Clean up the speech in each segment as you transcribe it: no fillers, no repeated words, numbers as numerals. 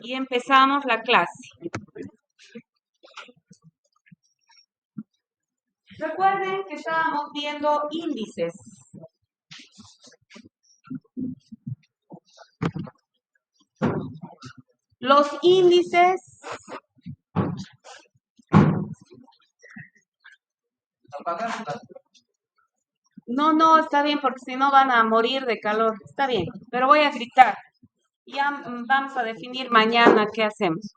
Y empezamos la clase. Recuerden que estábamos viendo índices. Los índices no, está bien porque si no van a morir de calor. Está bien, pero voy a gritar. Ya vamos a definir mañana qué hacemos.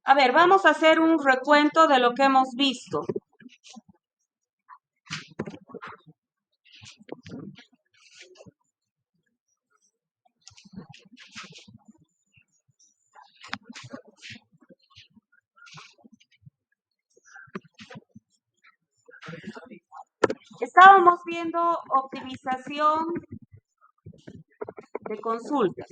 A ver, vamos a hacer un recuento de lo que hemos visto. Estábamos viendo optimización de consultas.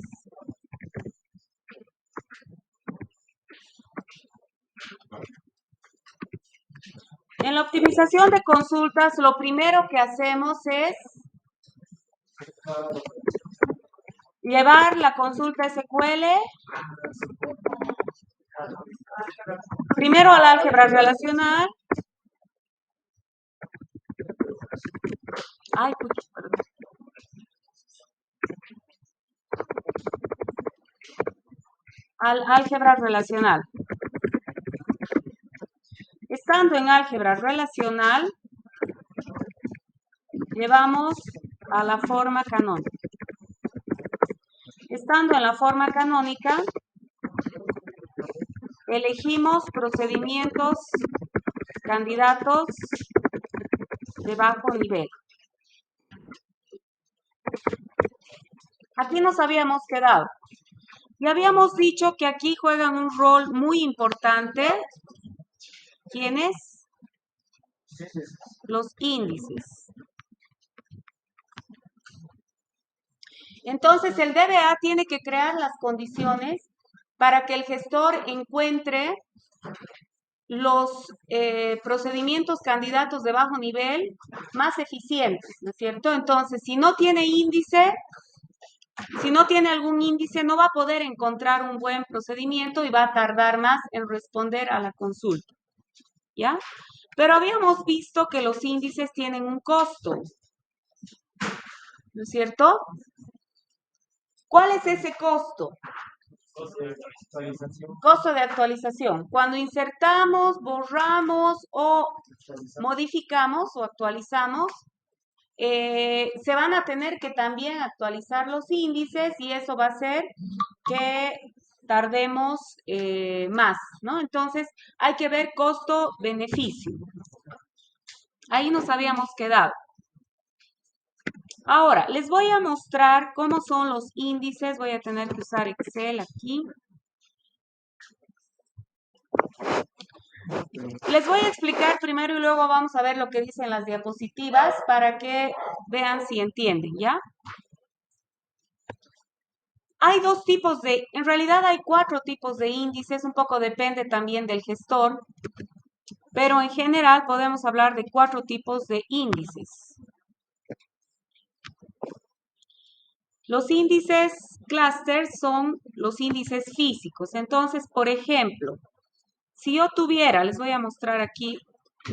En la optimización de consultas, lo primero que hacemos es llevar la consulta SQL primero al álgebra relacional. Ay, pucha, perdón. Al álgebra relacional. Estando en álgebra relacional, llevamos a la forma canónica. Estando en la forma canónica, elegimos procedimientos candidatos de bajo nivel. Aquí nos habíamos quedado. Y habíamos dicho que aquí juegan un rol muy importante. ¿Quiénes? Los índices. Entonces, el DBA tiene que crear las condiciones para que el gestor encuentre los procedimientos candidatos de bajo nivel más eficientes, ¿no es cierto? Entonces, si no tiene índice, si no tiene algún índice, no va a poder encontrar un buen procedimiento y va a tardar más en responder a la consulta, ¿ya? Pero habíamos visto que los índices tienen un costo, ¿no es cierto? ¿Cuál es ese costo? Costo de actualización. Cuando insertamos, borramos o modificamos o actualizamos, se van a tener que también actualizar los índices y eso va a hacer que tardemos más, ¿no? Entonces, hay que ver costo-beneficio. Ahí nos habíamos quedado. Ahora, les voy a mostrar cómo son los índices. Voy a tener que usar Excel aquí. Les voy a explicar primero y luego vamos a ver lo que dicen las diapositivas para que vean si entienden, ¿ya? Hay dos tipos en realidad hay 4 tipos de índices, un poco depende también del gestor, pero en general podemos hablar de 4 tipos de índices. Los índices cluster son los índices físicos. Entonces, por ejemplo, si yo tuviera, les voy a mostrar aquí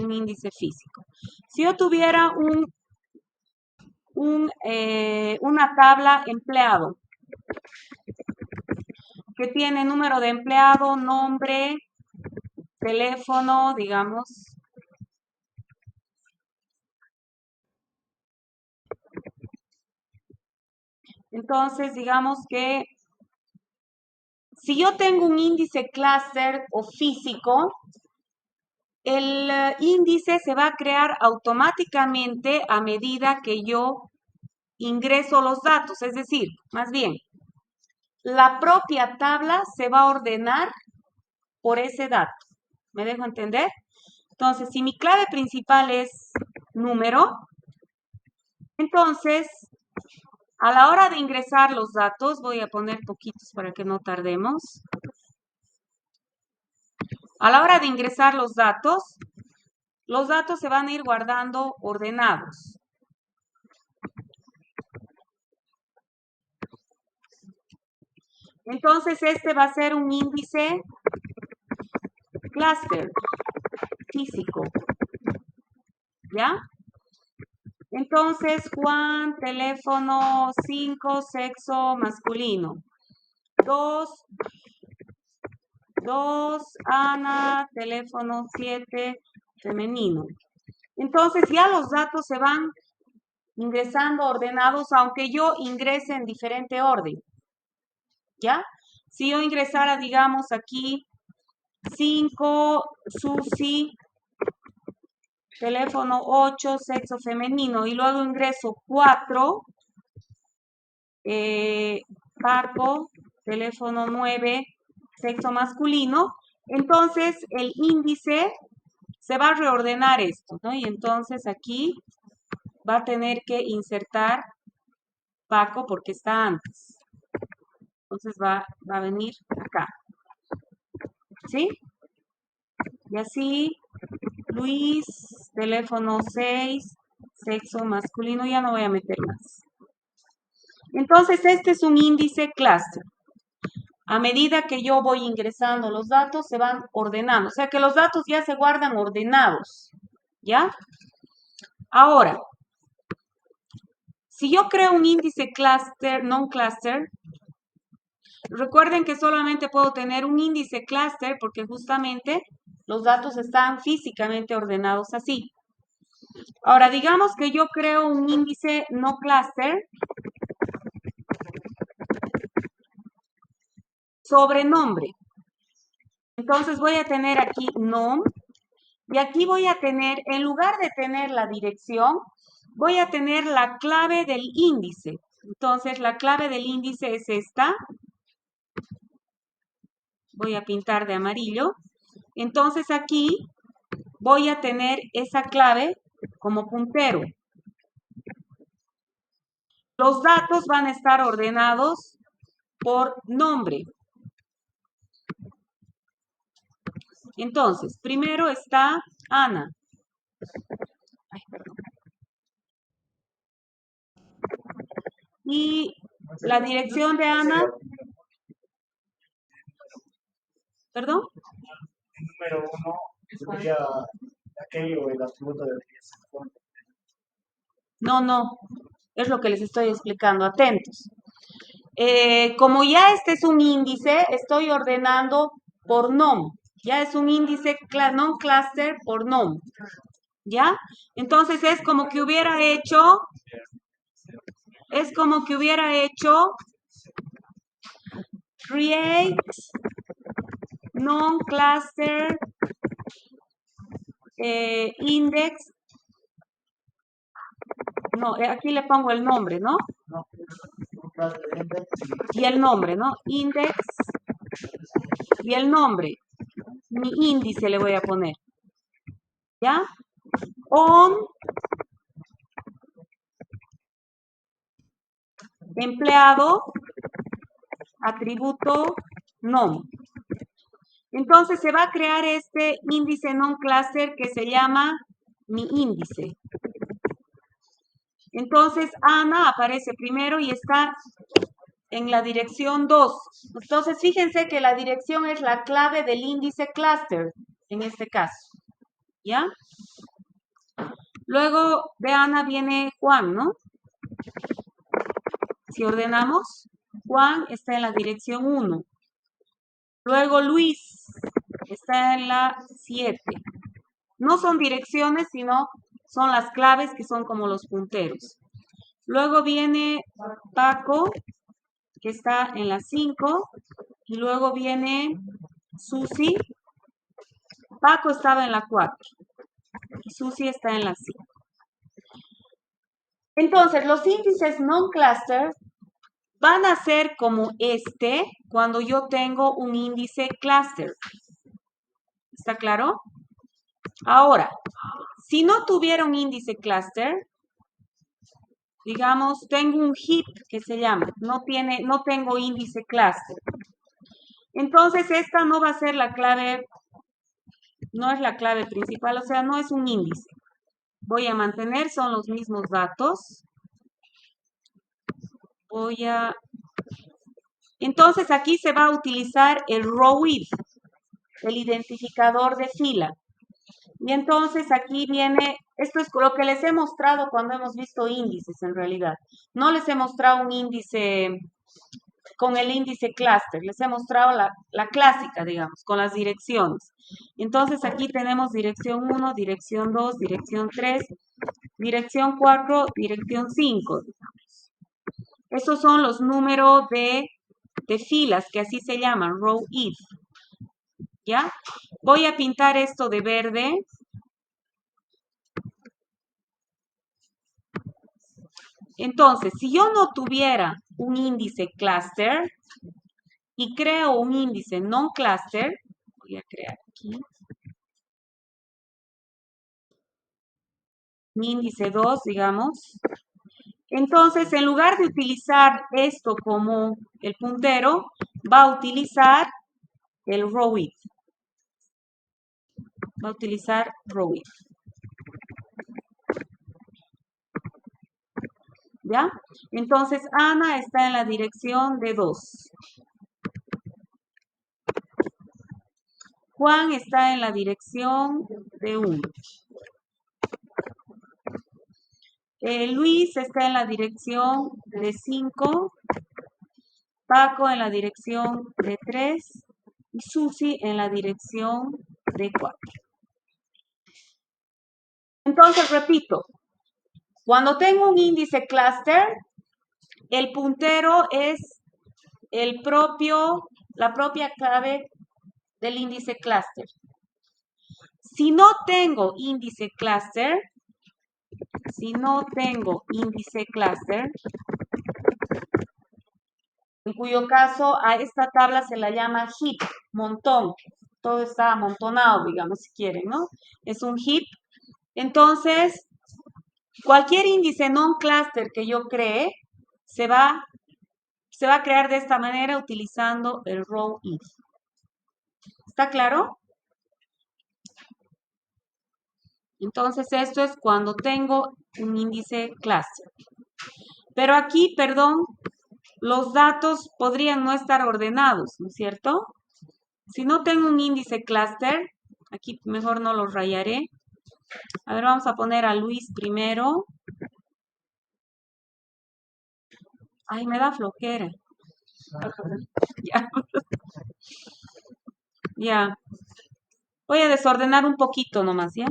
un índice físico. Si yo tuviera una tabla empleado que tiene número de empleado, nombre, teléfono, digamos. Entonces, digamos que si yo tengo un índice clúster o físico, el índice se va a crear automáticamente a medida que yo ingreso los datos. Es decir, más bien, la propia tabla se va a ordenar por ese dato. ¿Me dejo entender? Entonces, si mi clave principal es número, entonces, a la hora de ingresar los datos, voy a poner poquitos para que no tardemos. A la hora de ingresar los datos se van a ir guardando ordenados. Entonces, este va a ser un índice clúster físico, ¿ya? Entonces, Juan, teléfono 5, sexo masculino. 2, Ana, teléfono 7, femenino. Entonces, ya los datos se van ingresando ordenados, aunque yo ingrese en diferente orden, ¿ya? Si yo ingresara, digamos, aquí 5, Susi, teléfono 8, sexo femenino, y luego ingreso 4, Paco, teléfono 9, sexo masculino, entonces el índice se va a reordenar esto, ¿no? Y entonces aquí va a tener que insertar Paco porque está antes. Entonces va a venir acá, ¿sí? Y así, Luis, teléfono 6, sexo masculino, ya no voy a meter más. Entonces, este es un índice clúster. A medida que yo voy ingresando los datos, se van ordenando. O sea que los datos ya se guardan ordenados, ¿ya? Ahora, si yo creo un índice clúster, non-cluster, recuerden que solamente puedo tener un índice clúster porque justamente los datos están físicamente ordenados así. Ahora, digamos que yo creo un índice no clúster sobre nombre. Entonces voy a tener aquí nom y aquí voy a tener, en lugar de tener la dirección, voy a tener la clave del índice. Entonces la clave del índice es esta. Voy a pintar de amarillo. Entonces aquí voy a tener esa clave como puntero. Los datos van a estar ordenados por nombre. Entonces, primero está Ana. Ay, perdón. Y la dirección de Ana. ¿Perdón? El número 1 sería aquello, el atributo de la. No. Es lo que les estoy explicando. Atentos. Como ya este es un índice, estoy ordenando por nom. Ya es un índice non-cluster por nom. ¿Ya? Entonces es como que hubiera hecho create non-cluster index. No, aquí le pongo el nombre, ¿no? Y el nombre, ¿no? Index y el nombre. Mi índice le voy a poner. ¿Ya? On empleado, atributo nom. Entonces se va a crear este índice non-cluster que se llama mi índice. Entonces Ana aparece primero y está en la dirección 2. Entonces fíjense que la dirección es la clave del índice cluster en este caso. ¿Ya? Luego de Ana viene Juan, ¿no? Si ordenamos, Juan está en la dirección 1. Luego Luis está en la 7. No son direcciones, sino son las claves que son como los punteros. Luego viene Paco, que está en la 5. Y luego viene Susi. Paco estaba en la 4. Y Susi está en la 5. Entonces, los índices non-cluster van a ser como este cuando yo tengo un índice cluster. ¿Está claro? Ahora, si no tuviera un índice cluster, digamos, tengo un heap que se llama, no tengo índice cluster. Entonces, esta no va a ser la clave, no es la clave principal, o sea, no es un índice. Voy a mantener, son los mismos datos. Voy a Entonces aquí se va a utilizar el row if, el identificador de fila. Y entonces aquí viene, esto es lo que les he mostrado cuando hemos visto índices en realidad. No les he mostrado un índice con el índice clúster, les he mostrado la clásica, digamos, con las direcciones. Entonces aquí tenemos dirección 1, dirección 2, dirección 3, dirección 4, dirección 5. Esos son los números de filas, que así se llaman, row if. ¿Ya? Voy a pintar esto de verde. Entonces, si yo no tuviera un índice cluster y creo un índice non-cluster, voy a crear aquí mi índice 2, digamos. Entonces, en lugar de utilizar esto como el puntero, va a utilizar el row if. Va a utilizar row if. ¿Ya? Entonces, Ana está en la dirección de 2. Juan está en la dirección de 1. Luis está en la dirección de 5. Paco en la dirección de 3. Y Susi en la dirección de 4. Entonces, repito, cuando tengo un índice clúster, el puntero es la propia clave del índice clúster. Si no tengo índice clúster, en cuyo caso a esta tabla se la llama heap, montón. Todo está amontonado, digamos, si quieren, ¿no? Es un heap. Entonces, cualquier índice non-cluster que yo cree se va a crear de esta manera utilizando el row if. ¿Está claro? Entonces, esto es cuando tengo un índice cluster. Pero aquí, perdón, los datos podrían no estar ordenados, ¿no es cierto? Si no tengo un índice cluster, aquí mejor no los rayaré. A ver, vamos a poner a Luis primero. Ay, me da flojera. Ya. Ya. Voy a desordenar un poquito nomás, ¿ya?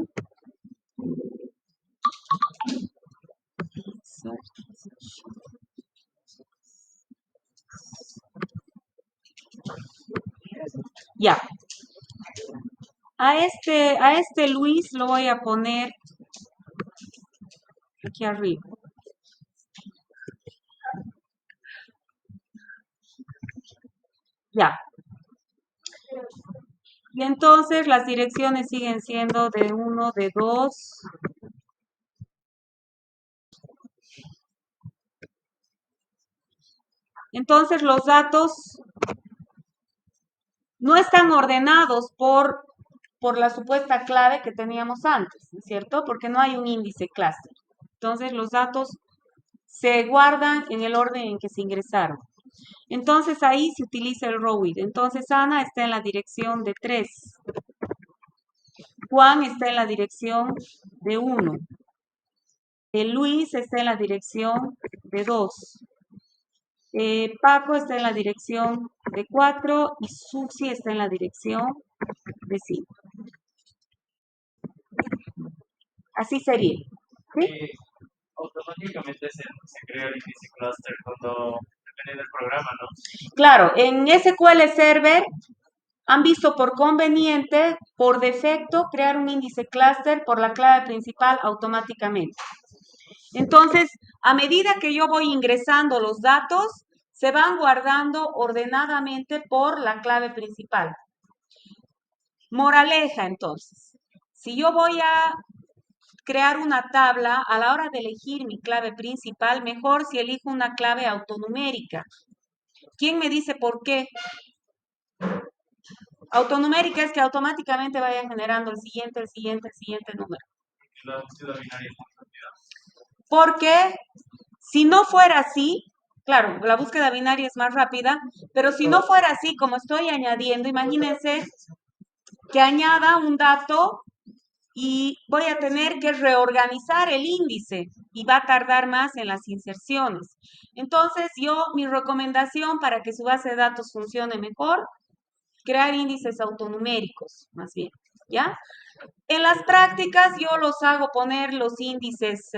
Ya. A este Luis lo voy a poner aquí arriba. Ya. Y entonces las direcciones siguen siendo de 1, de 2. Entonces los datos no están ordenados por la supuesta clave que teníamos antes, ¿no es cierto? Porque no hay un índice cluster. Entonces los datos se guardan en el orden en que se ingresaron. Entonces ahí se utiliza el row if. Entonces Ana está en la dirección de 3. Juan está en la dirección de 1. Luis está en la dirección de 2. Paco está en la dirección de 4 y Susi está en la dirección de 5. Así sería. ¿Sí? Automáticamente se crea el índice cluster cuando depende del programa, ¿no? Claro, en SQL Server han visto por conveniente, por defecto, crear un índice cluster por la clave principal automáticamente. Entonces, a medida que yo voy ingresando los datos, se van guardando ordenadamente por la clave principal. Moraleja, entonces. Si yo voy a crear una tabla, a la hora de elegir mi clave principal, mejor si elijo una clave autonumérica. ¿Quién me dice por qué? Autonumérica es que automáticamente vaya generando el siguiente número. Porque si no fuera así, Claro, la búsqueda binaria es más rápida, pero si no fuera así, como estoy añadiendo, imagínense que añada un dato y voy a tener que reorganizar el índice y va a tardar más en las inserciones. Entonces, mi recomendación para que su base de datos funcione mejor, crear índices autonuméricos, más bien, ¿ya? En las prácticas yo los hago poner los índices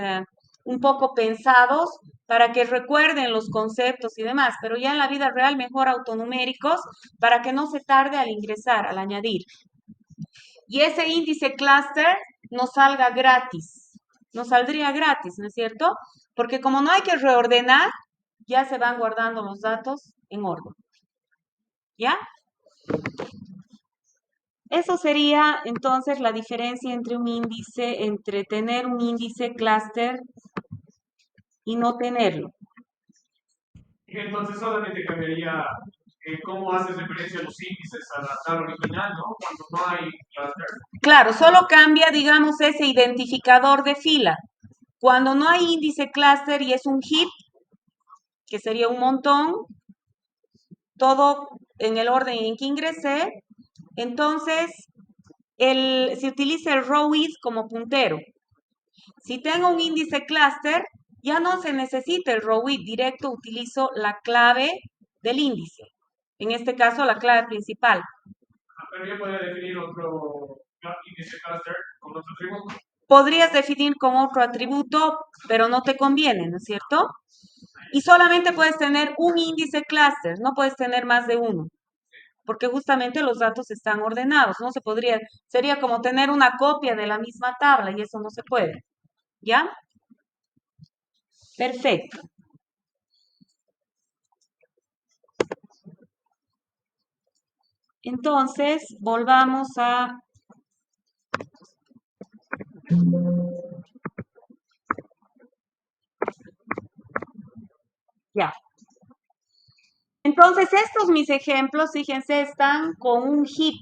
un poco pensados para que recuerden los conceptos y demás, pero ya en la vida real mejor autonuméricos para que no se tarde al ingresar, al añadir. Y ese índice clúster nos salga gratis, nos saldría gratis, ¿no es cierto? Porque como no hay que reordenar, ya se van guardando los datos en orden. ¿Ya? Eso sería entonces la diferencia entre entre tener un índice clúster y no tenerlo. Y entonces solamente cambiaría cómo haces referencia a los índices a la tabla original, ¿no? Cuando no hay cluster. Claro, solo cambia, digamos, ese identificador de fila. Cuando no hay índice clúster y es un heap, que sería un montón, todo en el orden en que ingresé, entonces se utiliza el row with como puntero. Si tengo un índice clúster, ya no se necesita el row with, directo utilizo la clave del índice. En este caso, la clave principal. Pero yo podría definir otro índice cluster con otro atributo. Podrías definir con otro atributo, pero no te conviene, ¿no es cierto? Y solamente puedes tener un índice clúster, no puedes tener más de uno, porque justamente los datos están ordenados, no se podría, sería como tener una copia de la misma tabla y eso no se puede, ¿ya? Perfecto. Entonces, volvamos a... Ya. Entonces, estos mis ejemplos, fíjense, están con un heap,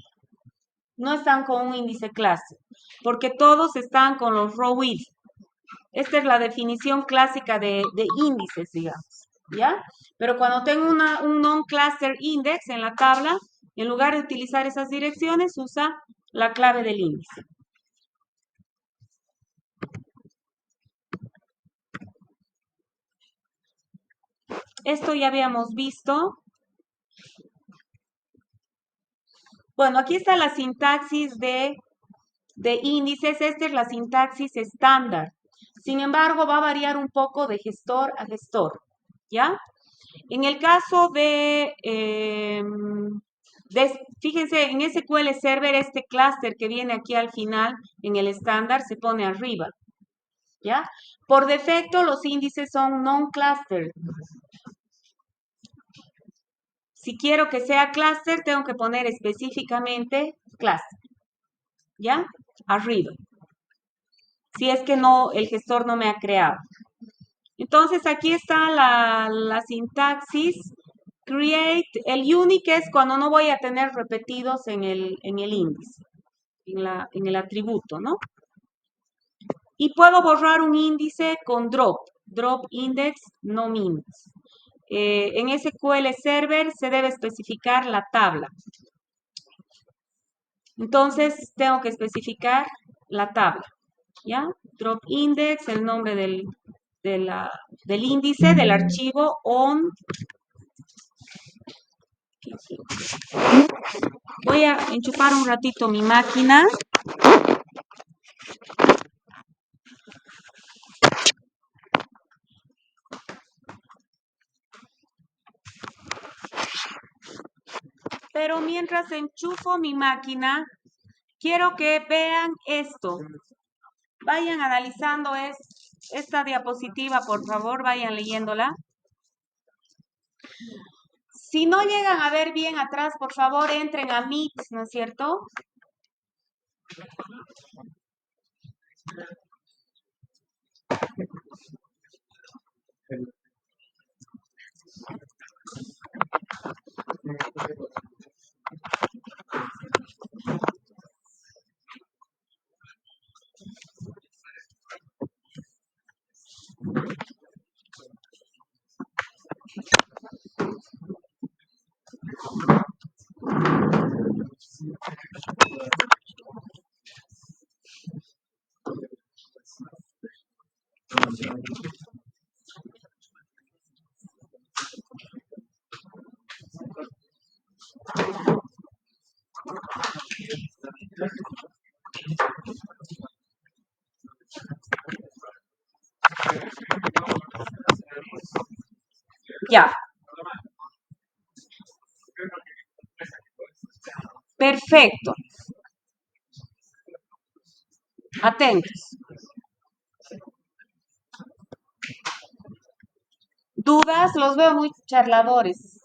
no están con un índice clúster, porque todos están con los row with. Esta es la definición clásica de índices, digamos, ¿ya? Pero cuando tengo un non-cluster index en la tabla, en lugar de utilizar esas direcciones, usa la clave del índice. Esto ya habíamos visto. Bueno, aquí está la sintaxis de índices. Esta es la sintaxis estándar. Sin embargo, va a variar un poco de gestor a gestor, ¿ya? En el caso fíjense, en SQL Server, este clúster que viene aquí al final, en el estándar, se pone arriba, ¿ya? Por defecto, los índices son non-cluster. Si quiero que sea cluster, tengo que poner específicamente cluster, ¿ya? Arriba. Si es que no, el gestor no me ha creado. Entonces, aquí está la sintaxis. Create, el unique es cuando no voy a tener repetidos en el índice, en el atributo, ¿no? Y puedo borrar un índice con drop index no min. En SQL Server se debe especificar la tabla. Entonces, tengo que especificar la tabla, ¿ya? Drop index, el nombre del índice, del archivo on. Voy a enchufar un ratito mi máquina. Pero mientras enchufo mi máquina, quiero que vean esto. Vayan analizando esta diapositiva, por favor, vayan leyéndola. Si no llegan a ver bien atrás, por favor, entren a Meet, ¿no es cierto? Ya. Perfecto. Atentos. Dudas, los veo muy charladores.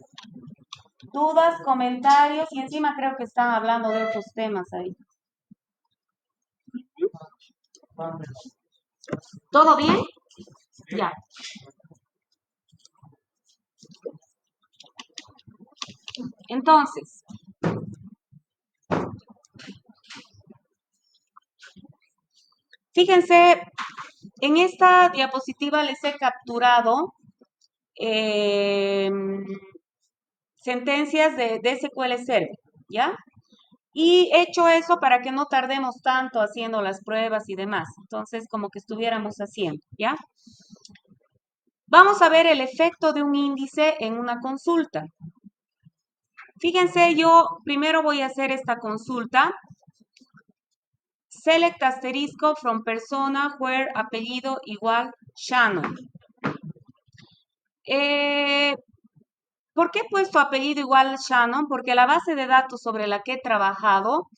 Dudas, comentarios y encima creo que están hablando de otros temas ahí. ¿Todo bien? Ya. Entonces, fíjense, en esta diapositiva les he capturado sentencias de SQL Server, ¿ya? Y he hecho eso para que no tardemos tanto haciendo las pruebas y demás. Entonces, como que estuviéramos haciendo, ¿ya? Vamos a ver el efecto de un índice en una consulta. Fíjense, yo primero voy a hacer esta consulta. Select asterisco from persona where apellido igual Shannon. ¿Por qué he puesto apellido igual Shannon? Porque la base de datos sobre la que he trabajado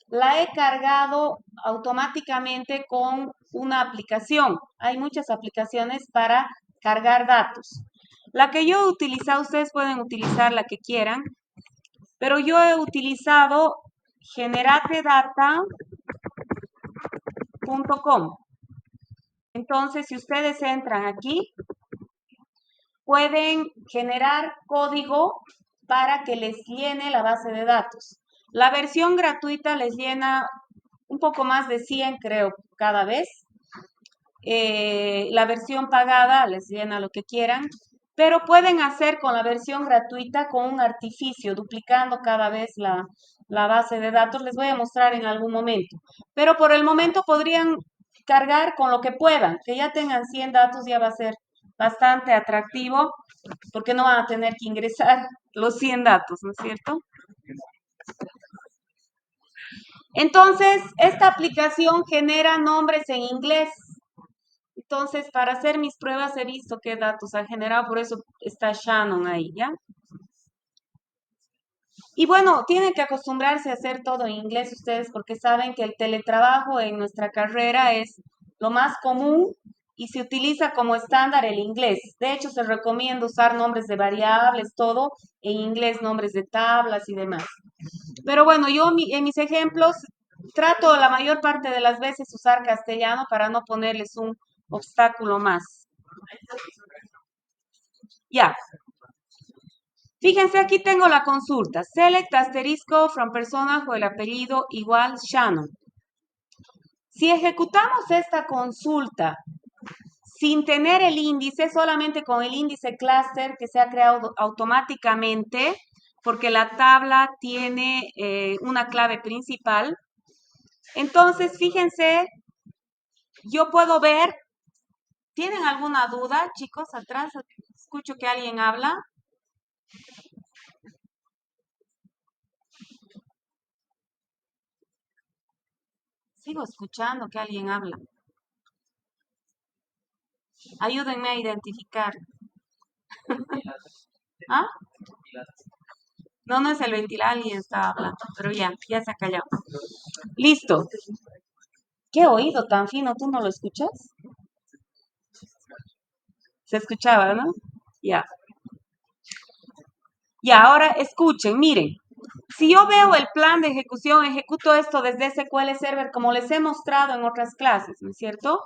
la he cargado automáticamente con una aplicación. Hay muchas aplicaciones para cargar datos. La que yo he utilizado, ustedes pueden utilizar la que quieran, pero yo he utilizado generatedata.com. Entonces, si ustedes entran aquí, pueden generar código para que les llene la base de datos. La versión gratuita les llena un poco más de 100, creo, cada vez. La versión pagada les llena lo que quieran, pero pueden hacer con la versión gratuita con un artificio, duplicando cada vez la base de datos. Les voy a mostrar en algún momento. Pero por el momento podrían cargar con lo que puedan, que ya tengan 100 datos, ya va a ser bastante atractivo, porque no van a tener que ingresar los 100 datos, ¿no es cierto? Entonces, esta aplicación genera nombres en inglés. Entonces, para hacer mis pruebas he visto qué datos ha generado, por eso está Shannon ahí, ¿ya? Y bueno, tienen que acostumbrarse a hacer todo en inglés ustedes porque saben que el teletrabajo en nuestra carrera es lo más común y se utiliza como estándar el inglés. De hecho, se recomienda usar nombres de variables, todo en inglés, nombres de tablas y demás. Pero bueno, yo en mis ejemplos trato la mayor parte de las veces usar castellano para no ponerles un obstáculo más. Ya. Fíjense, aquí tengo la consulta. Select asterisco from persona o el apellido igual Shannon. Si ejecutamos esta consulta sin tener el índice, solamente con el índice cluster que se ha creado automáticamente, porque la tabla tiene una clave principal. Entonces, fíjense, yo puedo ver, ¿tienen alguna duda, chicos? Atrás, escucho que alguien habla. Sigo escuchando que alguien habla. Ayúdenme a identificar. ¿Ah? No, no es el ventilador, alguien estaba hablando, pero ya se ha callado. Listo. ¿Qué oído tan fino? ¿Tú no lo escuchas? Se escuchaba, ¿no? Ya. Y ahora escuchen, miren. Si yo veo el plan de ejecución, ejecuto esto desde SQL Server como les he mostrado en otras clases, ¿no es cierto?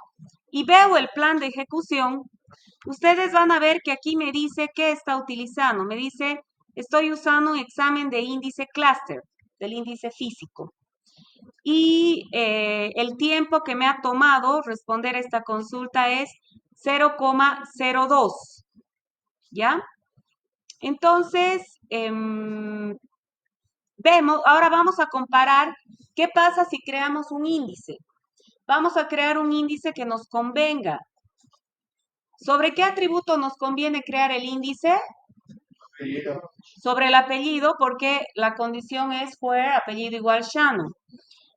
Y veo el plan de ejecución, ustedes van a ver que aquí me dice qué está utilizando. Me dice, estoy usando un examen de índice cluster, del índice físico. Y el tiempo que me ha tomado responder esta consulta es 0,02. ¿Ya? Entonces, ahora vamos a comparar qué pasa si creamos un índice. Vamos a crear un índice que nos convenga. ¿Sobre qué atributo nos conviene crear el índice? Sobre el apellido, porque la condición es where apellido igual Shannon.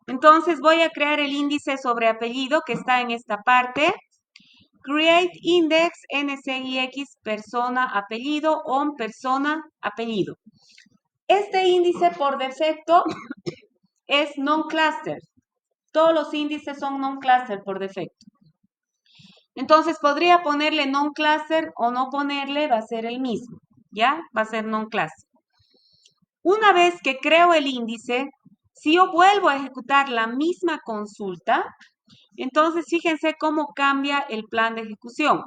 Entonces voy a crear el índice sobre apellido que está en esta parte. Create index NCIX persona apellido on persona apellido. Este índice por defecto es non-cluster. Todos los índices son non-cluster por defecto. Entonces podría ponerle non-cluster o no ponerle, va a ser el mismo, ¿ya? Va a ser non-cluster. Una vez que creo el índice, si yo vuelvo a ejecutar la misma consulta, entonces fíjense cómo cambia el plan de ejecución.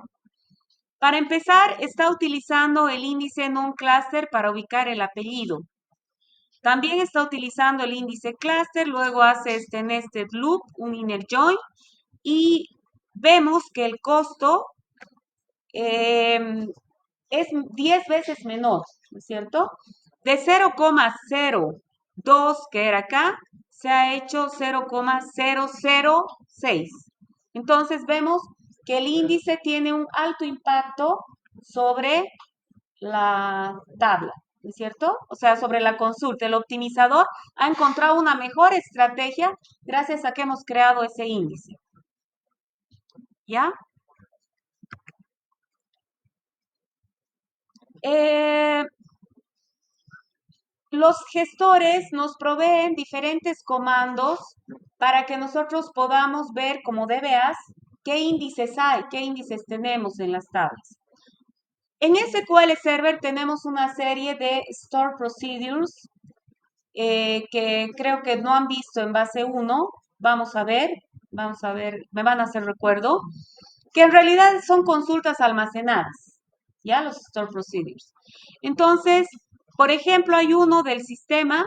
Para empezar, está utilizando el índice non-cluster para ubicar el apellido. También está utilizando el índice cluster, luego hace este nested loop, un inner join, y vemos que el costo es 10 veces menor, ¿no es cierto? De 0,02 que era acá, se ha hecho 0,006. Entonces vemos que el índice tiene un alto impacto sobre la tabla, ¿no es cierto? O sea, sobre la consulta. El optimizador ha encontrado una mejor estrategia gracias a que hemos creado ese índice. ¿Ya? Los gestores nos proveen diferentes comandos para que nosotros podamos ver como DBAs qué índices hay, qué índices tenemos en las tablas. En SQL Server tenemos una serie de Store Procedures que creo que no han visto en base 1. Vamos a ver, me van a hacer recuerdo, que en realidad son consultas almacenadas, ¿ya? Los Store Procedures. Entonces, por ejemplo, hay uno del sistema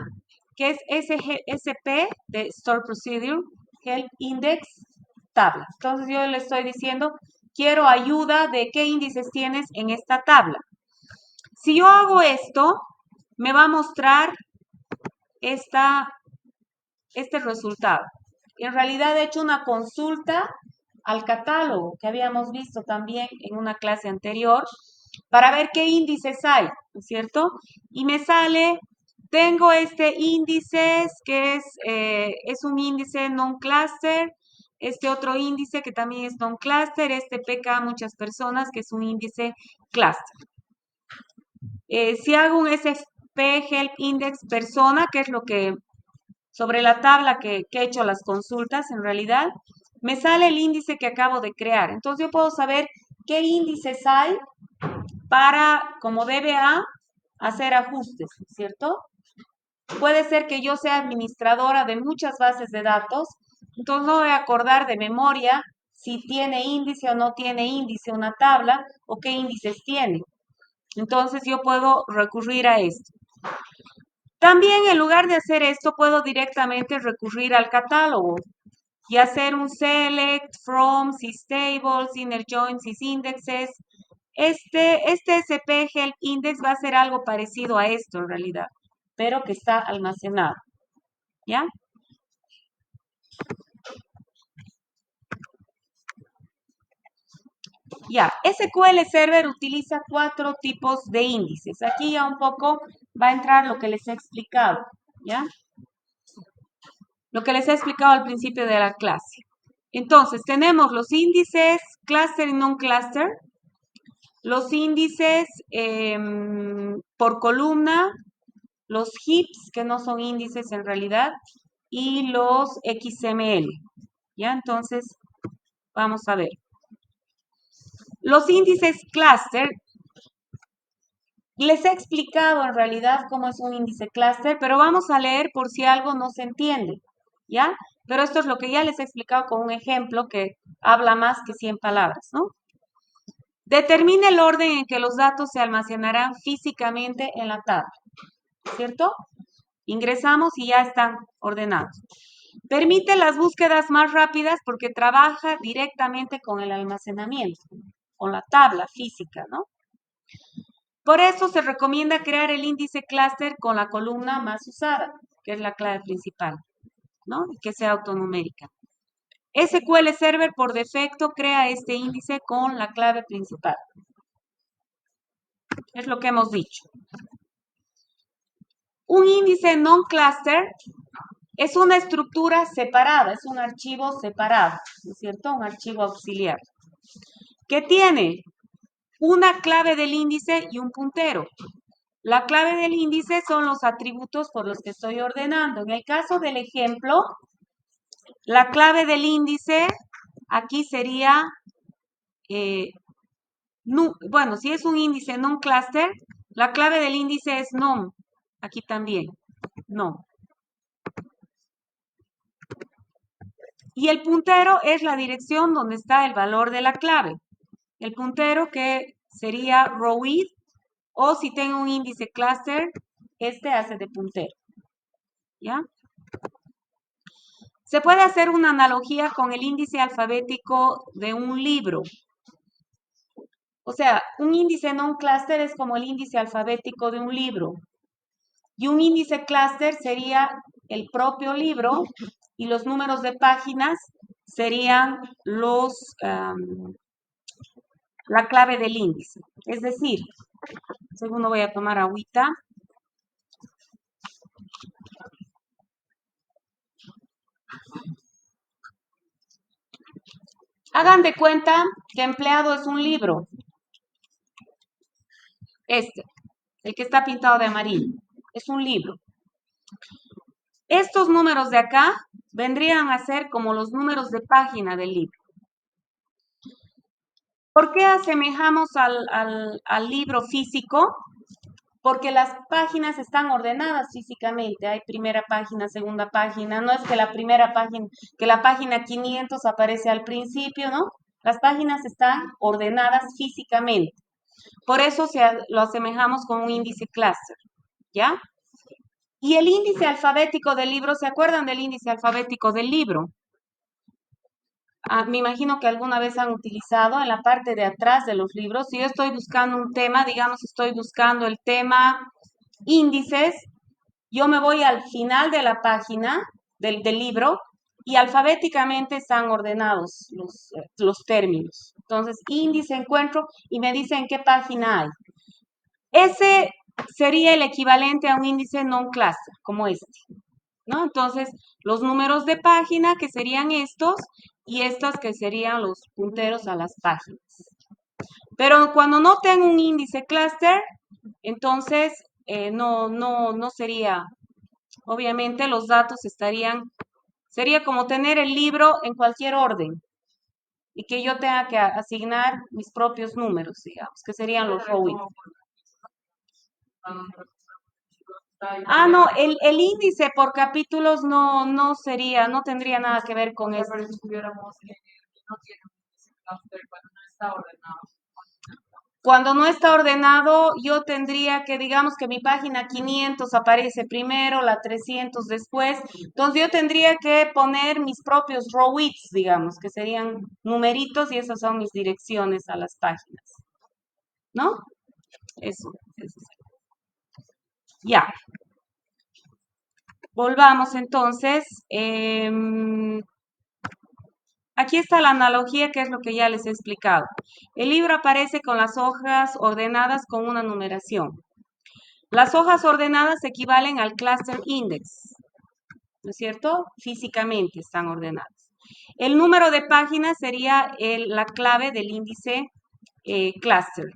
que es SP de Store Procedure, Help Index Tabla. Entonces yo le estoy diciendo, quiero ayuda de qué índices tienes en esta tabla. Si yo hago esto, me va a mostrar este resultado. En realidad he hecho una consulta al catálogo que habíamos visto también en una clase anterior para ver qué índices hay, ¿no es cierto? Y me sale, tengo este índice que es un índice non-cluster, este otro índice que también es non-cluster, este PK muchas personas que es un índice cluster. Si hago un SP Help Index persona, que es lo que sobre la tabla que he hecho las consultas, en realidad, me sale el índice que acabo de crear. Entonces yo puedo saber qué índices hay para, como DBA, hacer ajustes, ¿cierto? Puede ser que yo sea administradora de muchas bases de datos, entonces no voy a acordar de memoria si tiene índice o no tiene índice una tabla o qué índices tiene. Entonces yo puedo recurrir a esto. También en lugar de hacer esto, puedo directamente recurrir al catálogo y hacer un select, from, systables, inner join, sysindexes. Este SP Help Index va a ser algo parecido a esto en realidad, pero que está almacenado. ¿Ya? Ya, SQL Server utiliza 4 tipos de índices. Aquí ya un poco va a entrar lo que les he explicado, ¿ya? Lo que les he explicado al principio de la clase. Entonces, tenemos los índices cluster y non-cluster, los índices por columna, los heaps, que no son índices en realidad, y los XML. ¿Ya? Entonces, vamos a ver. Los índices cluster, les he explicado en realidad cómo es un índice cluster, pero vamos a leer por si algo no se entiende, ¿ya? Pero esto es lo que ya les he explicado con un ejemplo que habla más que 100 palabras, ¿no? Determina el orden en que los datos se almacenarán físicamente en la tabla, ¿cierto? Ingresamos y ya están ordenados. Permite las búsquedas más rápidas porque trabaja directamente con el almacenamiento, con la tabla física, ¿no? Por eso se recomienda crear el índice cluster con la columna más usada, que es la clave principal, ¿no? Y que sea autonumérica. SQL Server por defecto crea este índice con la clave principal. Es lo que hemos dicho. Un índice non-cluster Es una estructura separada, es un archivo separado, ¿no es cierto? Un archivo auxiliar. Que tiene una clave del índice y un puntero. La clave del índice son los atributos por los que estoy ordenando. En el caso del ejemplo, la clave del índice aquí sería, bueno, si es un índice non cluster, la clave del índice es num. Aquí también, no. Y el puntero es la dirección donde está el valor de la clave. El puntero que sería rowid, o si tengo un índice cluster, este hace de puntero. ¿Ya? Se puede hacer una analogía con el índice alfabético de un libro. O sea, un índice non cluster es como el índice alfabético de un libro. Y un índice cluster sería el propio libro y los números de páginas serían la clave del índice. Es decir, segundo voy a tomar agüita. Hagan de cuenta que empleado es un libro. El que está pintado de amarillo, es un libro. Estos números de acá vendrían a ser como los números de página del libro. ¿Por qué asemejamos al libro físico? Porque las páginas están ordenadas físicamente. Hay primera página, segunda página. No es que la página 500 aparece al principio, ¿no? Las páginas están ordenadas físicamente. Por eso lo asemejamos con un índice cluster, ¿ya? Y el índice alfabético del libro, ¿se acuerdan del índice alfabético del libro? Me imagino que alguna vez han utilizado en la parte de atrás de los libros. Si yo estoy buscando un tema, digamos, estoy buscando el tema índices, yo me voy al final de la página del libro y alfabéticamente están ordenados los términos. Entonces, índice encuentro y me dice en qué página hay. Ese sería el equivalente a un índice non-cluster, como este, ¿no? Entonces, los números de página que serían estos y estos que serían los punteros a las páginas. Pero cuando no tengo un índice cluster, entonces no sería, obviamente los datos sería como tener el libro en cualquier orden y que yo tenga que asignar mis propios números, digamos, que serían los rowing. No, el índice por capítulos no tendría nada que ver con esto. Cuando no está ordenado, yo tendría que, digamos que mi página 500 aparece primero, la 300 después. Entonces yo tendría que poner mis propios rowits, digamos, que serían numeritos y esas son mis direcciones a las páginas. ¿No? Eso. Ya. Volvamos entonces. Aquí está la analogía, que es lo que ya les he explicado. El libro aparece con las hojas ordenadas con una numeración. Las hojas ordenadas equivalen al cluster index, ¿no es cierto? Físicamente están ordenadas. El número de páginas sería la clave del índice cluster.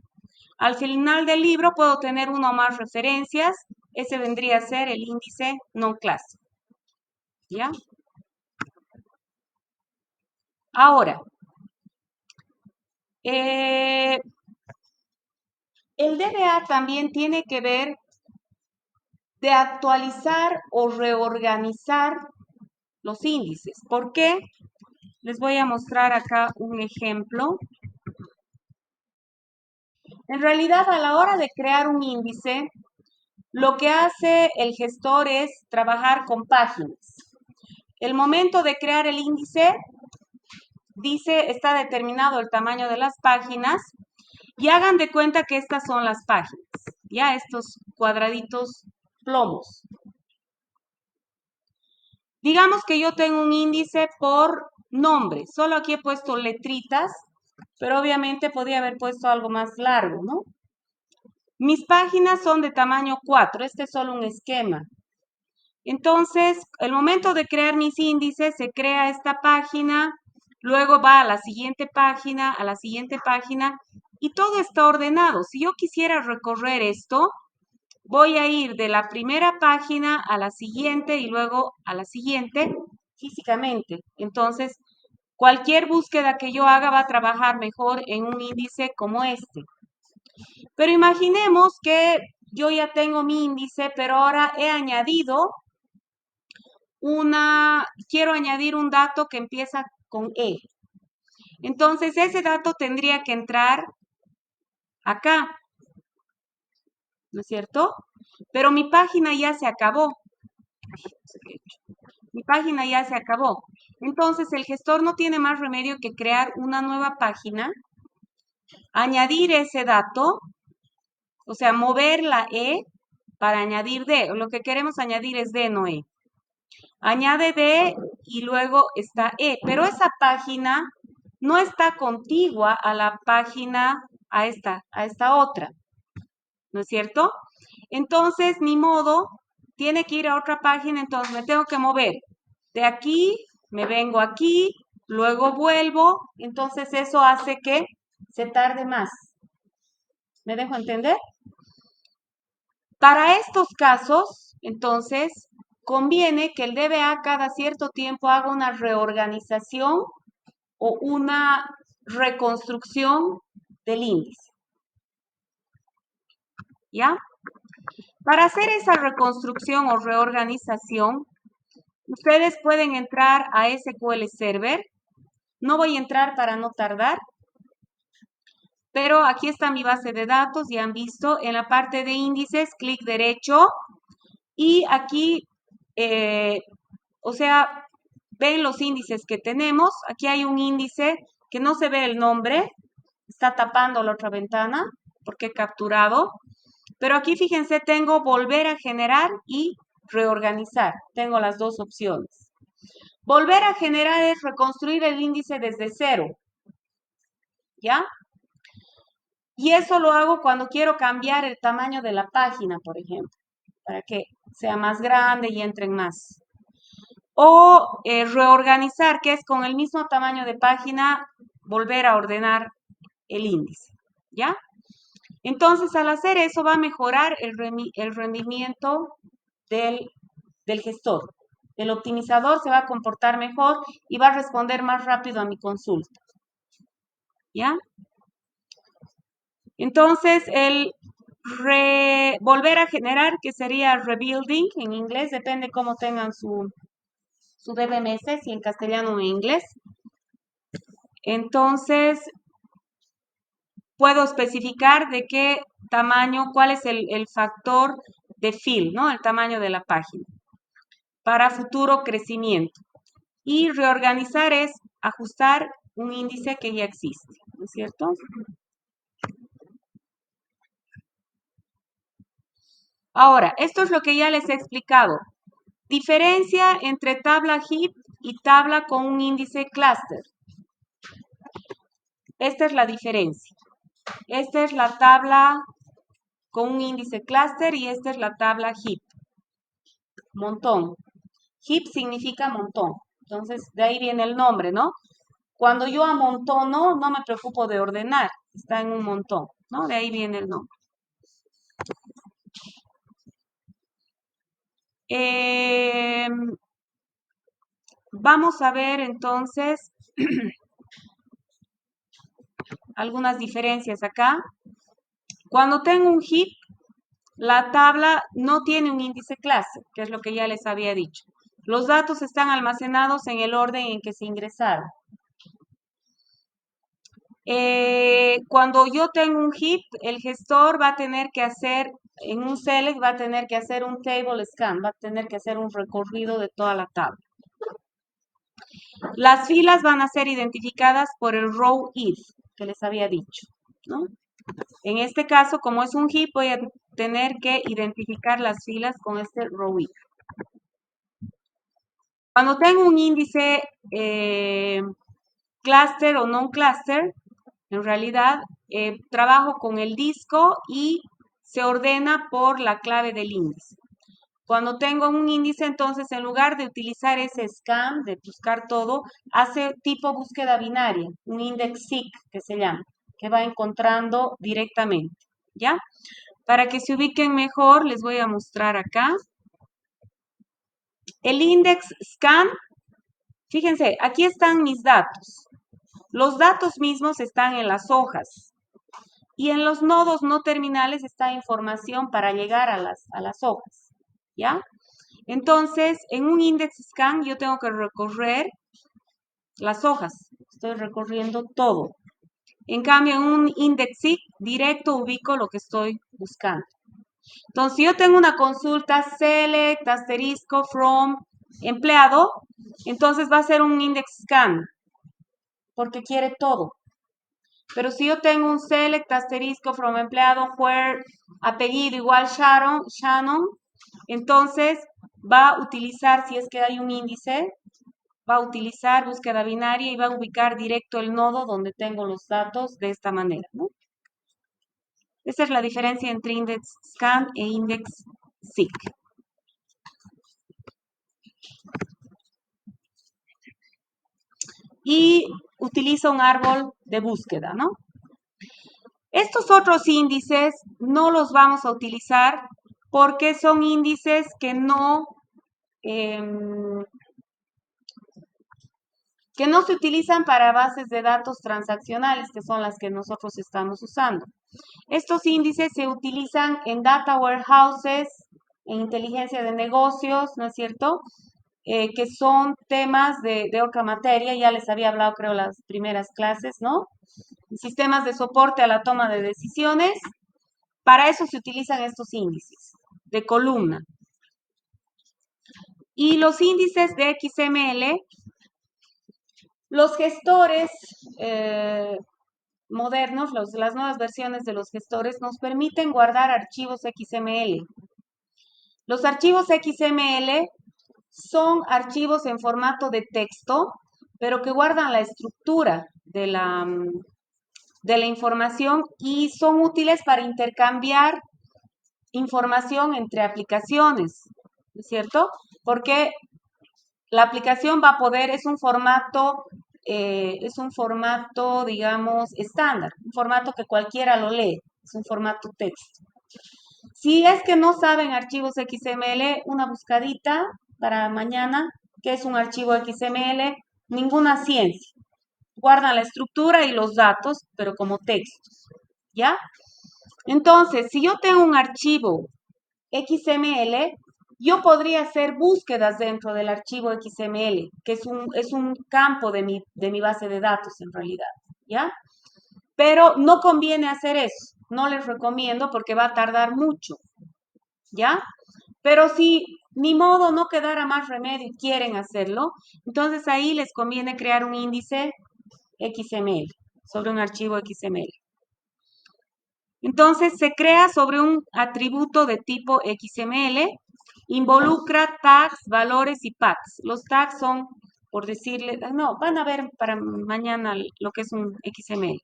Al final del libro puedo tener una o más referencias. Ese vendría a ser el índice non-cluster. ¿Ya? Ahora, el DBA también tiene que ver de actualizar o reorganizar los índices. ¿Por qué? Les voy a mostrar acá un ejemplo. En realidad, a la hora de crear un índice, lo que hace el gestor es trabajar con páginas. El momento de crear el índice, está determinado el tamaño de las páginas y hagan de cuenta que estas son las páginas, ya estos cuadraditos plomos. Digamos que yo tengo un índice por nombre, solo aquí he puesto letritas, pero obviamente podría haber puesto algo más largo, ¿no? Mis páginas son de tamaño 4, este es solo un esquema. Entonces, el momento de crear mis índices, se crea esta página, luego va a la siguiente página, a la siguiente página, y todo está ordenado. Si yo quisiera recorrer esto, voy a ir de la primera página a la siguiente y luego a la siguiente físicamente. Entonces, cualquier búsqueda que yo haga va a trabajar mejor en un índice como este. Pero imaginemos que yo ya tengo mi índice, pero ahora quiero añadir un dato que empieza con E. Entonces, ese dato tendría que entrar acá, ¿no es cierto? Pero mi página ya se acabó. Mi página ya se acabó. Entonces, el gestor no tiene más remedio que crear una nueva página, añadir ese dato, o sea, mover la E para añadir D. Lo que queremos añadir es D, no E. Añade D y luego está E. Pero esa página no está contigua a la página, a esta otra, ¿no es cierto? Entonces, ni modo, tiene que ir a otra página, entonces me tengo que mover. De aquí, me vengo aquí, luego vuelvo, entonces eso hace que se tarde más. ¿Me dejo entender? Para estos casos, entonces, conviene que el DBA cada cierto tiempo haga una reorganización o una reconstrucción del índice. ¿Ya? Para hacer esa reconstrucción o reorganización, ustedes pueden entrar a SQL Server. No voy a entrar para no tardar, pero aquí está mi base de datos, ya han visto, en la parte de índices, clic derecho, y aquí, o sea, ven los índices que tenemos. Aquí hay un índice que no se ve el nombre, está tapando la otra ventana porque he capturado. Pero aquí fíjense, tengo volver a generar y reorganizar. Tengo las dos opciones. Volver a generar es reconstruir el índice desde cero. ¿Ya? Y eso lo hago cuando quiero cambiar el tamaño de la página, por ejemplo, para que sea más grande y entren más. O reorganizar, que es con el mismo tamaño de página, volver a ordenar el índice. ¿Ya? Entonces, al hacer eso va a mejorar el rendimiento del gestor. El optimizador se va a comportar mejor y va a responder más rápido a mi consulta. ¿Ya? Entonces, el volver a generar, que sería rebuilding en inglés, depende cómo tengan su DBMS, si en castellano o en inglés. Entonces, puedo especificar de qué tamaño, cuál es el factor de fill, ¿no? El tamaño de la página para futuro crecimiento. Y reorganizar es ajustar un índice que ya existe, ¿no es cierto? Ahora, esto es lo que ya les he explicado. Diferencia entre tabla heap y tabla con un índice cluster. Esta es la diferencia. Esta es la tabla con un índice cluster y esta es la tabla heap. Montón. Heap significa montón. Entonces, de ahí viene el nombre, ¿no? Cuando yo amontono, no me preocupo de ordenar. Está en un montón, ¿no? De ahí viene el nombre. Vamos a ver entonces algunas diferencias acá. Cuando tengo un heap, la tabla no tiene un índice clase, que es lo que ya les había dicho. Los datos están almacenados en el orden en que se ingresaron. Cuando yo tengo un heap, el gestor va a tener que hacer, en un select, va a tener que hacer un table scan, va a tener que hacer un recorrido de toda la tabla. Las filas van a ser identificadas por el row if, que les había dicho, ¿no? En este caso, como es un heap, voy a tener que identificar las filas con este row if. Cuando tengo un índice cluster o non-cluster, en realidad trabajo con el disco y se ordena por la clave del índice. Cuando tengo un índice, entonces en lugar de utilizar ese scan, de buscar todo, hace tipo búsqueda binaria, un index seek que se llama, que va encontrando directamente, ¿ya? Para que se ubiquen mejor, les voy a mostrar acá. El index scan, fíjense, aquí están mis datos. Los datos mismos están en las hojas. Y en los nodos no terminales está información para llegar a las hojas, ¿ya? Entonces, en un index scan yo tengo que recorrer las hojas. Estoy recorriendo todo. En cambio, en un index seek directo ubico lo que estoy buscando. Entonces, si yo tengo una consulta select, asterisco, from, empleado, entonces va a ser un index scan, porque quiere todo. Pero si yo tengo un select, asterisco, from, empleado, where, apellido igual Shannon, entonces va a utilizar, si es que hay un índice, va a utilizar búsqueda binaria y va a ubicar directo el nodo donde tengo los datos de esta manera, ¿no? Esa es la diferencia entre index scan e index seek. Y utiliza un árbol de búsqueda, ¿no? Estos otros índices no los vamos a utilizar porque son índices que no se utilizan para bases de datos transaccionales, que son las que nosotros estamos usando. Estos índices se utilizan en data warehouses, en inteligencia de negocios, ¿no es cierto? Que son temas de otra materia, ya les había hablado creo las primeras clases, ¿no? Sistemas de soporte a la toma de decisiones, para eso se utilizan estos índices de columna. Y los índices de XML, los gestores modernos, las nuevas versiones de los gestores nos permiten guardar archivos XML. Los archivos XML son archivos en formato de texto, pero que guardan la estructura de la información y son útiles para intercambiar información entre aplicaciones, ¿no es cierto? Porque la aplicación va a poder, es un formato, digamos, estándar, un formato que cualquiera lo lee, es un formato texto. Si es que no saben archivos XML, una buscadita para mañana, que es un archivo XML, ninguna ciencia. Guardan la estructura y los datos, pero como textos, ¿ya? Entonces, si yo tengo un archivo XML, yo podría hacer búsquedas dentro del archivo XML, que es un campo de mi base de datos en realidad, ¿ya? Pero no conviene hacer eso, no les recomiendo porque va a tardar mucho, ¿ya? Pero si ni modo no quedara más remedio y quieren hacerlo, entonces ahí les conviene crear un índice XML, sobre un archivo XML. Entonces se crea sobre un atributo de tipo XML, involucra tags, valores y paths. Los tags son, por decirle, no, van a ver para mañana lo que es un XML.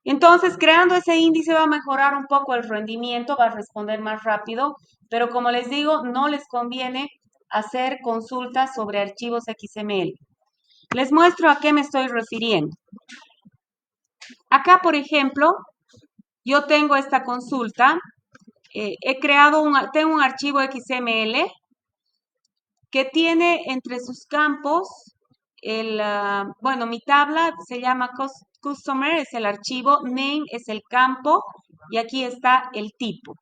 Entonces, creando ese índice va a mejorar un poco el rendimiento, va a responder más rápido, pero como les digo, no les conviene hacer consultas sobre archivos XML. Les muestro a qué me estoy refiriendo. Acá, por ejemplo, yo tengo esta consulta, tengo un archivo XML que tiene entre sus campos, mi tabla se llama Customer, es el archivo, Name es el campo, y aquí está el tipo.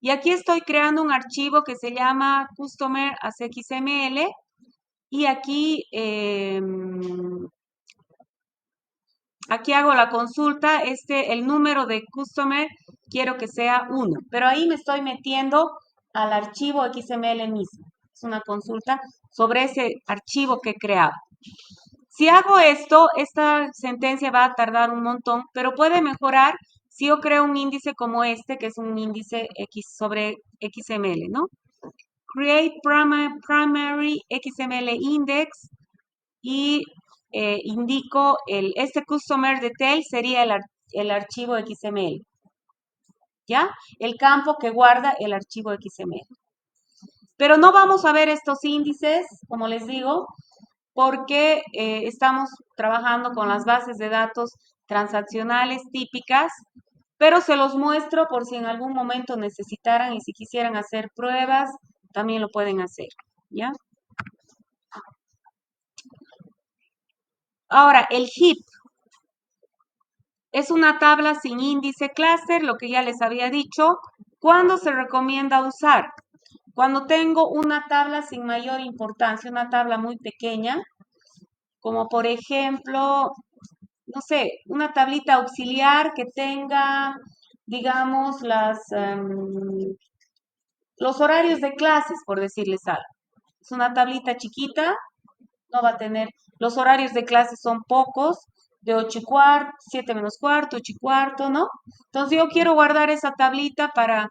Y aquí estoy creando un archivo que se llama Customer as XML, y aquí hago la consulta, el número de Customer quiero que sea 1, pero ahí me estoy metiendo al archivo XML mismo. Es una consulta sobre ese archivo que he creado. Si hago esto, esta sentencia va a tardar un montón, pero puede mejorar si yo creo un índice como este, que es un índice X sobre XML, ¿no? Create primary XML index y indico este customer detail sería el archivo XML, ¿ya? El campo que guarda el archivo XML. Pero no vamos a ver estos índices, como les digo, porque estamos trabajando con las bases de datos transaccionales típicas, pero se los muestro por si en algún momento necesitaran y si quisieran hacer pruebas, también lo pueden hacer, ¿ya? Ahora, el heap es una tabla sin índice clúster, lo que ya les había dicho. ¿Cuándo se recomienda usar? Cuando tengo una tabla sin mayor importancia, una tabla muy pequeña, como por ejemplo, no sé, una tablita auxiliar que tenga, digamos, los horarios de clases, por decirles algo. Es una tablita chiquita, no va a tener, los horarios de clases son pocos, de 8:15, 7 menos cuarto, 8:15, ¿no? Entonces yo quiero guardar esa tablita para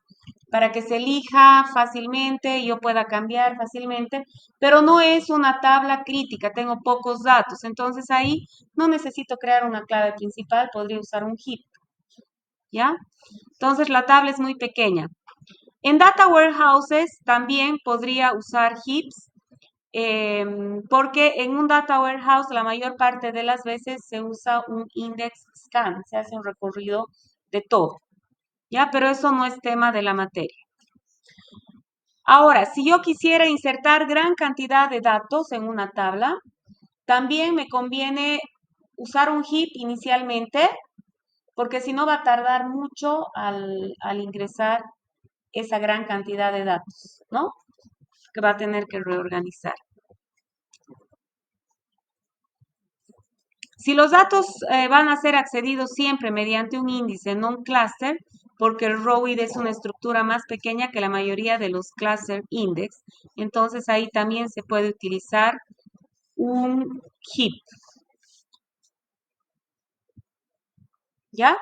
que se elija fácilmente y yo pueda cambiar fácilmente, pero no es una tabla crítica, tengo pocos datos, entonces ahí no necesito crear una clave principal, podría usar un heap, ¿ya? Entonces la tabla es muy pequeña. En data warehouses también podría usar heaps, porque en un data warehouse la mayor parte de las veces se usa un index scan, se hace un recorrido de todo, ¿ya? Pero eso no es tema de la materia. Ahora, si yo quisiera insertar gran cantidad de datos en una tabla, también me conviene usar un heap inicialmente, porque si no va a tardar mucho al ingresar esa gran cantidad de datos, ¿no? Que va a tener que reorganizar. Si los datos van a ser accedidos siempre mediante un índice, no un clúster, porque el ROID es una estructura más pequeña que la mayoría de los cluster index, entonces ahí también se puede utilizar un heap. ¿Ya?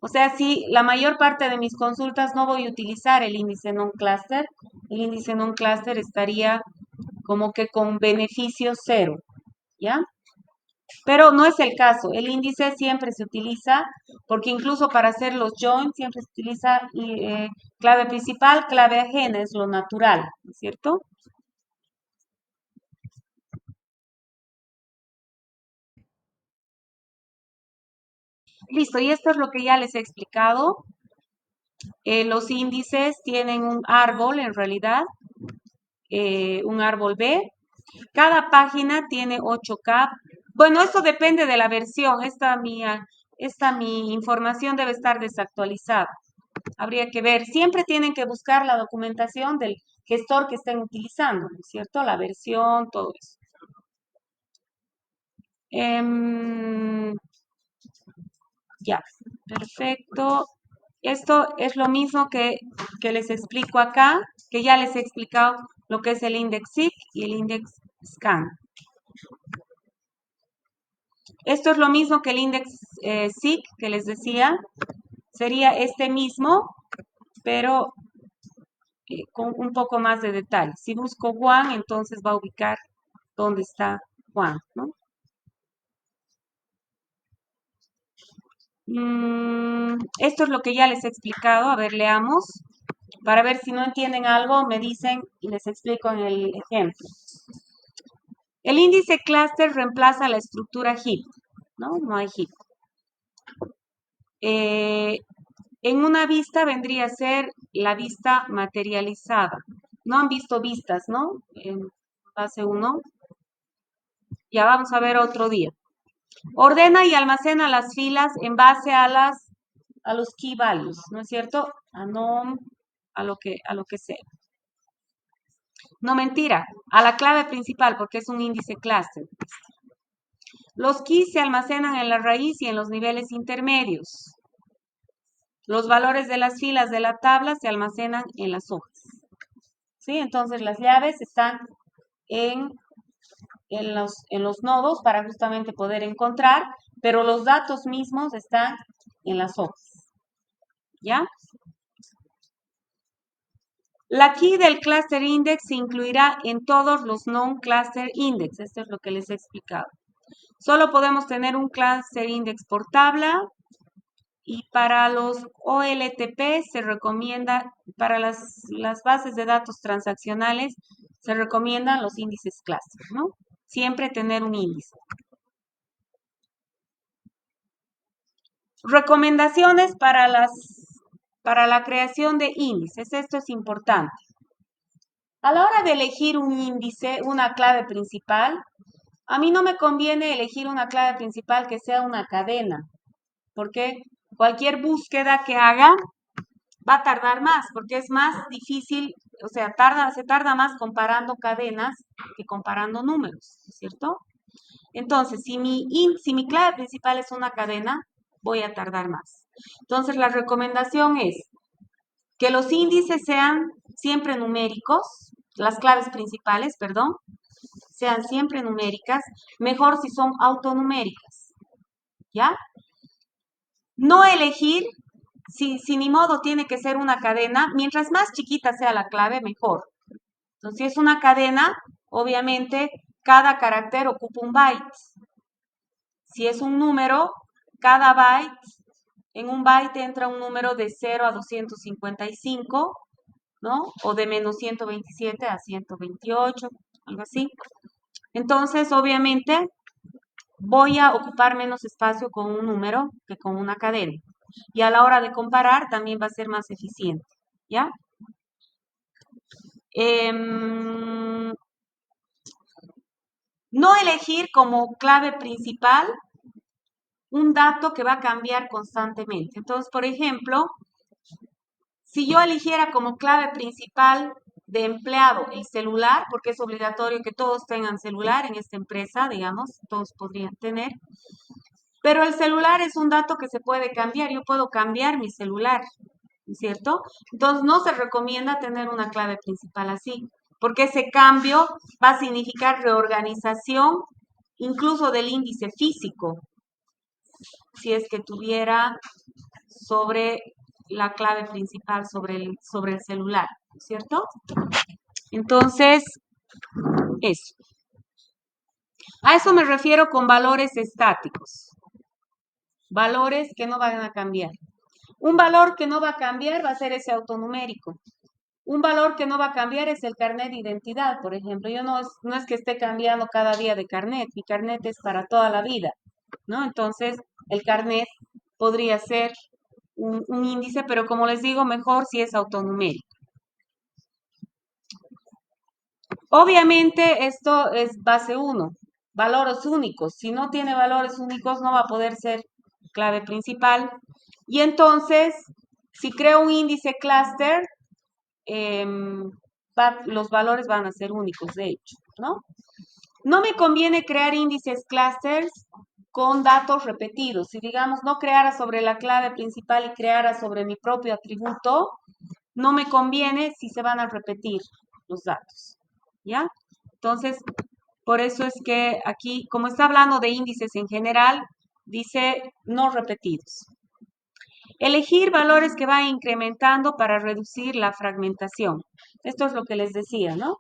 O sea, si la mayor parte de mis consultas no voy a utilizar el índice non-cluster, el índice non-cluster estaría como que con beneficio cero, ¿ya? Pero no es el caso. El índice siempre se utiliza, porque incluso para hacer los joins siempre se utiliza clave principal, clave ajena, es lo natural, ¿no es cierto? Listo, y esto es lo que ya les he explicado. Los índices tienen un árbol, en realidad, un árbol B. Cada página tiene 8 capas. Bueno, esto depende de la versión. Esta mi información debe estar desactualizada. Habría que ver. Siempre tienen que buscar la documentación del gestor que estén utilizando, ¿no es cierto? La versión, todo eso. Ya, perfecto. Esto es lo mismo que les explico acá, que ya les he explicado lo que es el index SIG y el index scan. Esto es lo mismo que el index SIG que les decía. Sería este mismo, pero con un poco más de detalle. Si busco Juan, entonces va a ubicar dónde está Juan, ¿no? Esto es lo que ya les he explicado. A ver, leamos. Para ver si no entienden algo, me dicen y les explico en el ejemplo. El índice cluster reemplaza la estructura heap, ¿no? No hay heap. En una vista vendría a ser la vista materializada. No han visto vistas, ¿no? En fase 1. Ya vamos a ver otro día. Ordena y almacena las filas en base a los key values, ¿no es cierto? A nom, a lo que sea. No, mentira, a la clave principal porque es un índice cluster. Los keys se almacenan en la raíz y en los niveles intermedios. Los valores de las filas de la tabla se almacenan en las hojas. ¿Sí? Entonces las llaves están en los nodos para justamente poder encontrar, pero los datos mismos están en las hojas. ¿Ya? La key del cluster index se incluirá en todos los non-cluster index. Esto es lo que les he explicado. Solo podemos tener un cluster index por tabla Y para los OLTP se recomienda, para las bases de datos transaccionales, se recomiendan los índices cluster, ¿no? Siempre tener un índice. Recomendaciones para la creación de índices. Esto es importante. A la hora de elegir un índice, una clave principal, a mí no me conviene elegir una clave principal que sea una cadena, porque cualquier búsqueda que haga va a tardar más, porque es más difícil, o sea, se tarda más comparando cadenas que comparando números, ¿cierto? Entonces, si mi clave principal es una cadena, voy a tardar más. Entonces, la recomendación es que los índices sean siempre numéricos, las claves principales, perdón, sean siempre numéricas, mejor si son autonuméricas, ¿ya? No elegir, si ni modo tiene que ser una cadena, mientras más chiquita sea la clave, mejor. Entonces, si es una cadena, obviamente cada carácter ocupa un byte. Si es un número, cada byte, en un byte entra un número de 0 a 255, ¿no? O de menos 127 a 128, algo así. Entonces, obviamente, voy a ocupar menos espacio con un número que con una cadena. Y a la hora de comparar también va a ser más eficiente, ¿ya? No elegir como clave principal un dato que va a cambiar constantemente. Entonces, por ejemplo, si yo eligiera como clave principal de empleado el celular, porque es obligatorio que todos tengan celular en esta empresa, digamos, todos podrían tener, pero el celular es un dato que se puede cambiar, yo puedo cambiar mi celular, ¿cierto? Entonces no se recomienda tener una clave principal así, porque ese cambio va a significar reorganización incluso del índice físico, si es que tuviera sobre la clave principal, sobre el celular, ¿cierto? Entonces, eso. A eso me refiero con valores estáticos, valores que no van a cambiar. Un valor que no va a cambiar va a ser ese autonumérico. Un valor que no va a cambiar es el carnet de identidad, por ejemplo. Yo no es que esté cambiando cada día de carnet, mi carnet es para toda la vida, ¿no? Entonces, el carnet podría ser un índice, pero como les digo, mejor si es autonumérico. Obviamente, esto es base 1, valores únicos. Si no tiene valores únicos, no va a poder ser clave principal. Y entonces, si creo un índice cluster, los valores van a ser únicos, de hecho, ¿no? No me conviene crear índices clusters con datos repetidos. Si, digamos, no creara sobre la clave principal y creara sobre mi propio atributo, no me conviene si se van a repetir los datos, ¿ya? Entonces, por eso es que aquí, como está hablando de índices en general, dice no repetidos. Elegir valores que van incrementando para reducir la fragmentación. Esto es lo que les decía, ¿no?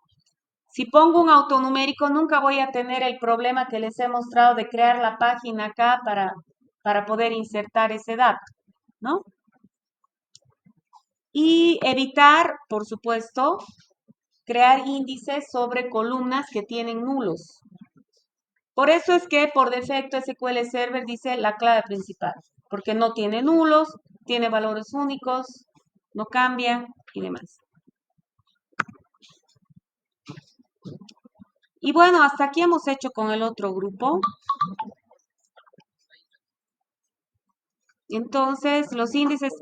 Si pongo un autonumérico, nunca voy a tener el problema que les he mostrado de crear la página acá para poder insertar ese dato, ¿no? Y evitar, por supuesto, crear índices sobre columnas que tienen nulos. Por eso es que por defecto SQL Server dice la clave principal, porque no tiene nulos, tiene valores únicos, no cambia y demás. Y bueno, hasta aquí hemos hecho con el otro grupo. Entonces, los índices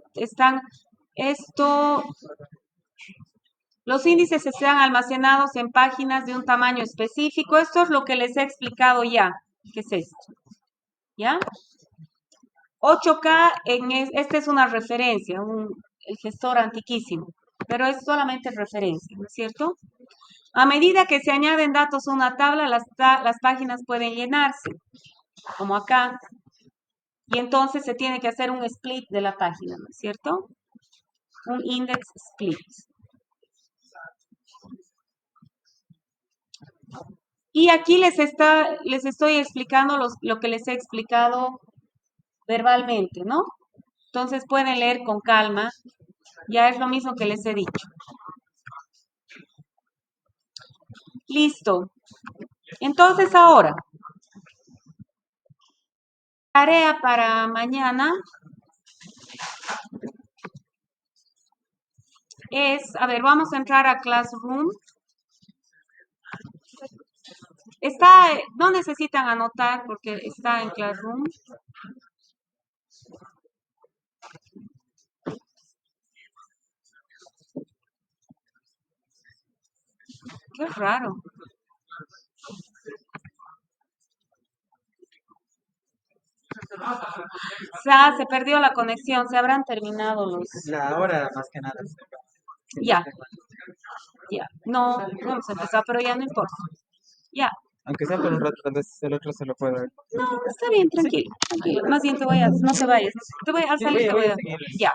los índices están almacenados en páginas de un tamaño específico. Esto es lo que les he explicado ya. ¿Qué es esto? ¿Ya? 8K, esta es una referencia, el gestor antiquísimo, pero es solamente referencia, ¿no es cierto? A medida que se añaden datos a una tabla, las páginas pueden llenarse, como acá, y entonces se tiene que hacer un split de la página, ¿no es cierto? Un index split. Y aquí les estoy explicando lo que les he explicado verbalmente, ¿no? Entonces pueden leer con calma. Ya es lo mismo que les he dicho. Listo. Entonces ahora, tarea para mañana es, a ver, vamos a entrar a Classroom. No necesitan anotar porque está en Classroom. Qué raro. Se perdió la conexión, se habrán terminado los... La hora más que nada. Ya. Ya. No hemos empezado, pero ya no importa. Ya. Aunque sea por un rato, tal vez el otro se lo pueda ver. No, está bien, tranquilo, tranquilo. Más bien no te vayas. Al salir te voy a... Ya.